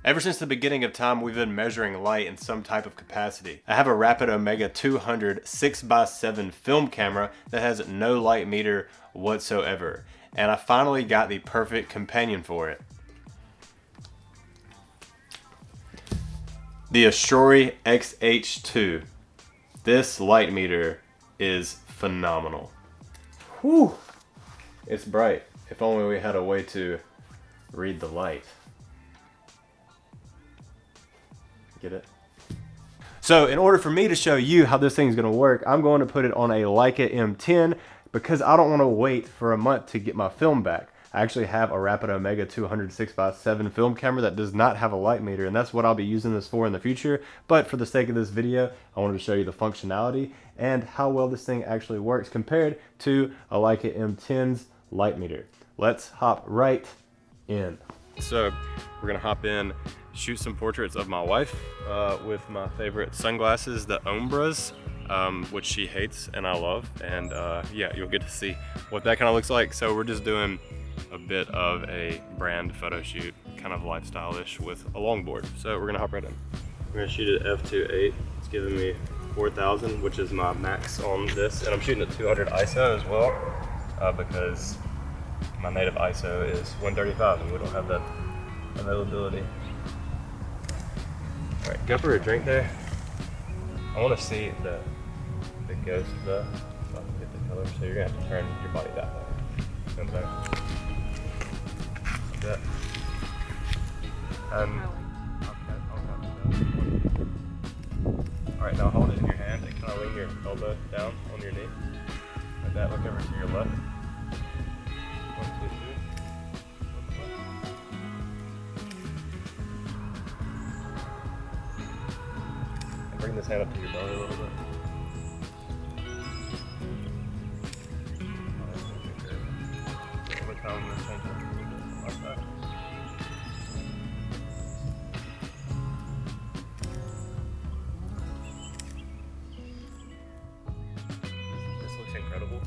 Ever since the beginning of time, we've been measuring light in some type of capacity. I have a Rapid Omega 200 6x7 film camera that has no light meter whatsoever, and I finally got the perfect companion for it. The AstrHori XH2. This light meter is phenomenal. Whew! It's bright. If only we had a way to read the light. Get it? So in order for me to show you how this thing's gonna work, I'm going to put it on a Leica M10 because I don't wanna wait for a month to get my film back. I actually have a Rapid Omega 200 6x7 film camera that does not have a light meter, and that's what I'll be using this for in the future. But for the sake of this video, I wanted to show you the functionality and how well this thing actually works compared to a Leica M10's light meter. Let's hop right in. So we're gonna hop in, shoot some portraits of my wife with my favorite sunglasses, the Ombras, which she hates and I love. And yeah, you'll get to see what that kind of looks like. So we're just doing a bit of a brand photo shoot, kind of lifestyle-ish with a longboard. So we're gonna hop right in. We're gonna shoot at f2.8. It's giving me 4,000, which is my max on this. And I'm shooting at 200 ISO as well, because my native ISO is 135 and we don't have that availability. All right, go for a drink there. I want to see the ghost though, so I can get the color. So you're gonna have to turn your body that way. Come back. Like that. All right, now hold it in your hand and kind of lean your elbow down on your knee. Like that. Look over to your left. 1, 2, 3. Bring this hand up to your belly a little bit. Over time, I'm going to change it a little bit like that. This looks incredible,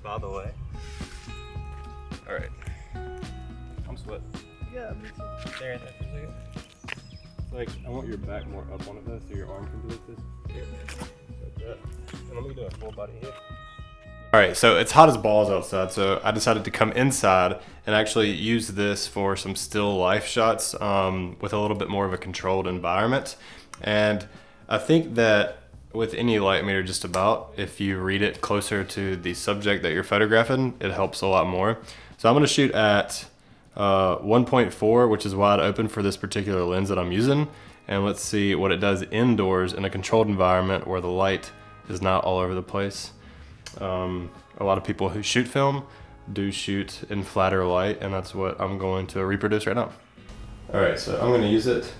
by the way. All right. I'm sweating. Yeah, me too. Stay right there for a second. Like, I want your back more up on it though, so your arm can be like this. Here, like that. And let me do a full body here. All right, so it's hot as balls outside, so I decided to come inside and actually use this for some still life shots with a little bit more of a controlled environment. And I think that with any light meter just about, if you read it closer to the subject that you're photographing, it helps a lot more. So I'm gonna shoot at 1.4, which is wide open for this particular lens that I'm using, and let's see what it does indoors in a controlled environment where the light is not all over the place. A lot of people who shoot film do shoot in flatter light, and that's what I'm going to reproduce right now. All right, so I'm going to use it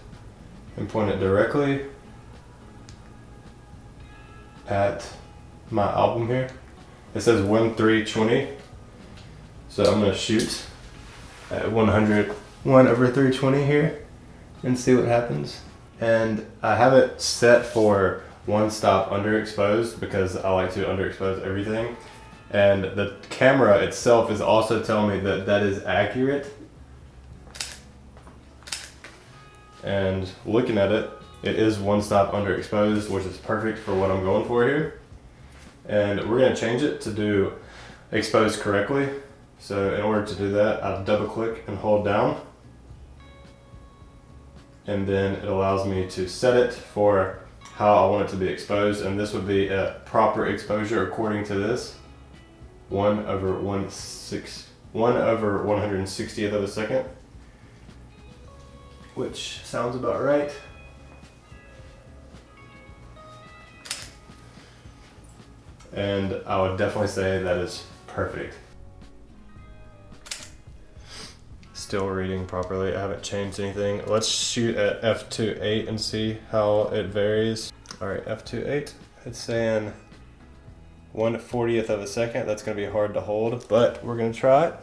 and point it directly at my album here. It says 1/320, so I'm going to shoot at 101/320 here and see what happens. And I have it set for 1 stop underexposed because I like to underexpose everything. And the camera itself is also telling me that that is accurate. And looking at it, it is 1 stop underexposed, which is perfect for what I'm going for here. And we're gonna change it to do exposed correctly. So in order to do that, I'll double click and hold down. And then it allows me to set it for how I want it to be exposed. And this would be a proper exposure according to this. 1/160th of a second. Which sounds about right. And I would definitely say that is perfect. Still reading properly. I haven't changed anything. Let's shoot at f2.8 and see how it varies. All right, f2.8. It's saying 1/40th of a second. That's going to be hard to hold, but we're going to try it.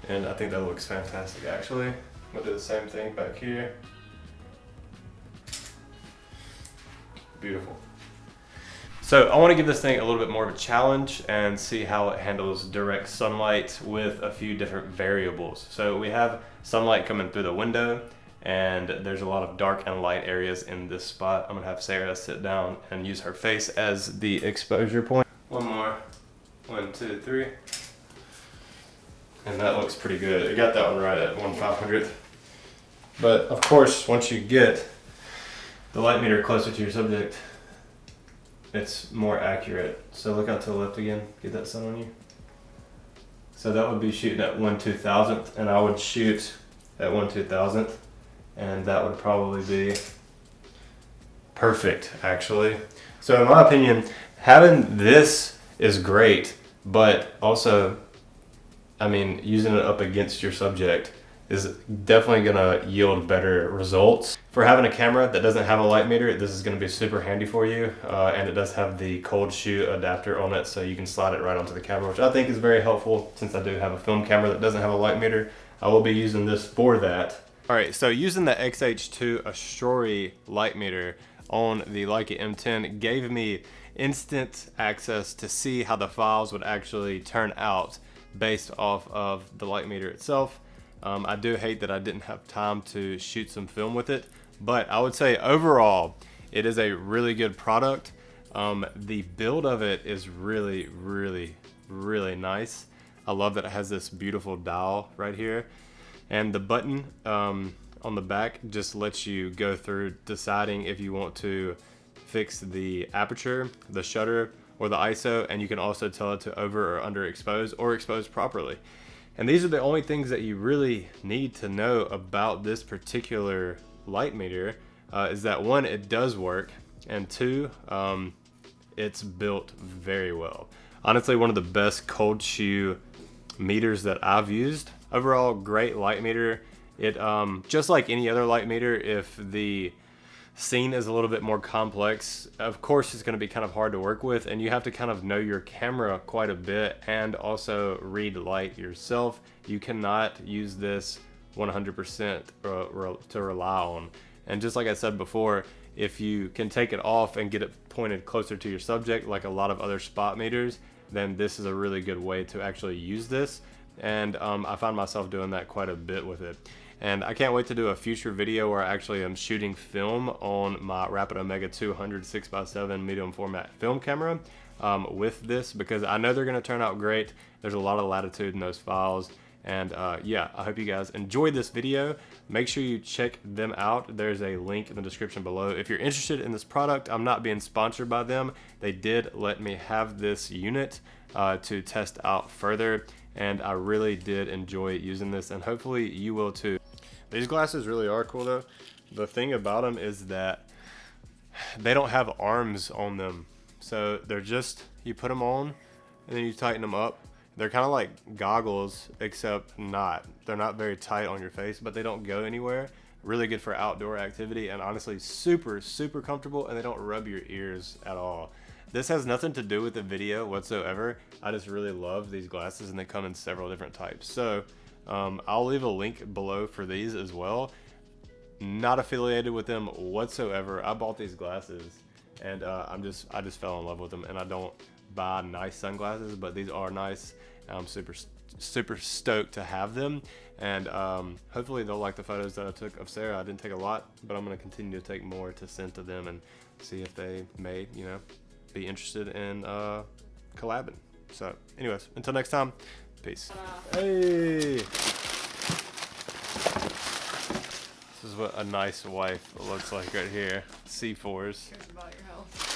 And I think that looks fantastic, actually. I'm going to do the same thing back here. Beautiful. So I want to give this thing a little bit more of a challenge and see how it handles direct sunlight with a few different variables. So we have sunlight coming through the window, and there's a lot of dark and light areas in this spot. I'm gonna have Sarah sit down and use her face as the exposure point. One more, 1, 2, 3. And that looks pretty good. I got that one right at 1/500th. But of course, once you get the light meter closer to your subject, it's more accurate. So look out to the left again, get that sun on you. So that would be shooting at 1/2000th, and I would shoot at 1/2000th, and that would probably be perfect, actually. So in my opinion, having this is great, but also, I mean, using it up against your subject is definitely gonna yield better results. For having a camera that doesn't have a light meter, this is gonna be super handy for you, and it does have the cold shoe adapter on it, so you can slide it right onto the camera, which I think is very helpful since I do have a film camera that doesn't have a light meter. I will be using this for that. All right, so using the XH2 AstrHori light meter on the Leica M10 gave me instant access to see how the files would actually turn out based off of the light meter itself. I do hate that I didn't have time to shoot some film with it, but I would say overall it is a really good product. The build of it is really, really, really nice. I love that it has this beautiful dial right here, and the button on the back just lets you go through deciding if you want to fix the aperture, the shutter, or the ISO, and you can also tell it to over or underexpose or expose properly. And these are the only things that you really need to know about this particular light meter, is that one, it does work, and two, it's built very well. Honestly, one of the best cold shoe meters that I've used. Overall, great light meter. It just like any other light meter, if the scene is a little bit more complex, of course it's going to be kind of hard to work with, and you have to kind of know your camera quite a bit and also read light yourself. You cannot use this 100% to rely on. And just like I said before, if you can take it off and get it pointed closer to your subject like a lot of other spot meters, then this is a really good way to actually use this. And I find myself doing that quite a bit with it. And I can't wait to do a future video where I actually am shooting film on my Rapid Omega 200 6x7 medium format film camera with this, because I know they're going to turn out great. There's a lot of latitude in those files. And yeah, I hope you guys enjoyed this video. Make sure you check them out. There's a link in the description below. If you're interested in this product, I'm not being sponsored by them. They did let me have this unit to test out further, and I really did enjoy using this, and hopefully you will too. These glasses really are cool though. The thing about them is that they don't have arms on them. So they're just, you put them on and then you tighten them up. They're kind of like goggles, except not. They're not very tight on your face, but they don't go anywhere. Really good for outdoor activity, and honestly super, super comfortable, and they don't rub your ears at all. This has nothing to do with the video whatsoever. I just really love these glasses, and they come in several different types. So I'll leave a link below for these as well. Not affiliated with them whatsoever. I bought these glasses, and I just fell in love with them. And I don't buy nice sunglasses, but these are nice. I'm super stoked to have them, and hopefully they'll like the photos that I took of Sarah. I didn't take a lot, but I'm going to continue to take more to send to them and see if they may, you know, be interested in collabing. So anyways, until next time, peace. Hey, this is what a nice wife looks like right here. C4s. Cares about your health.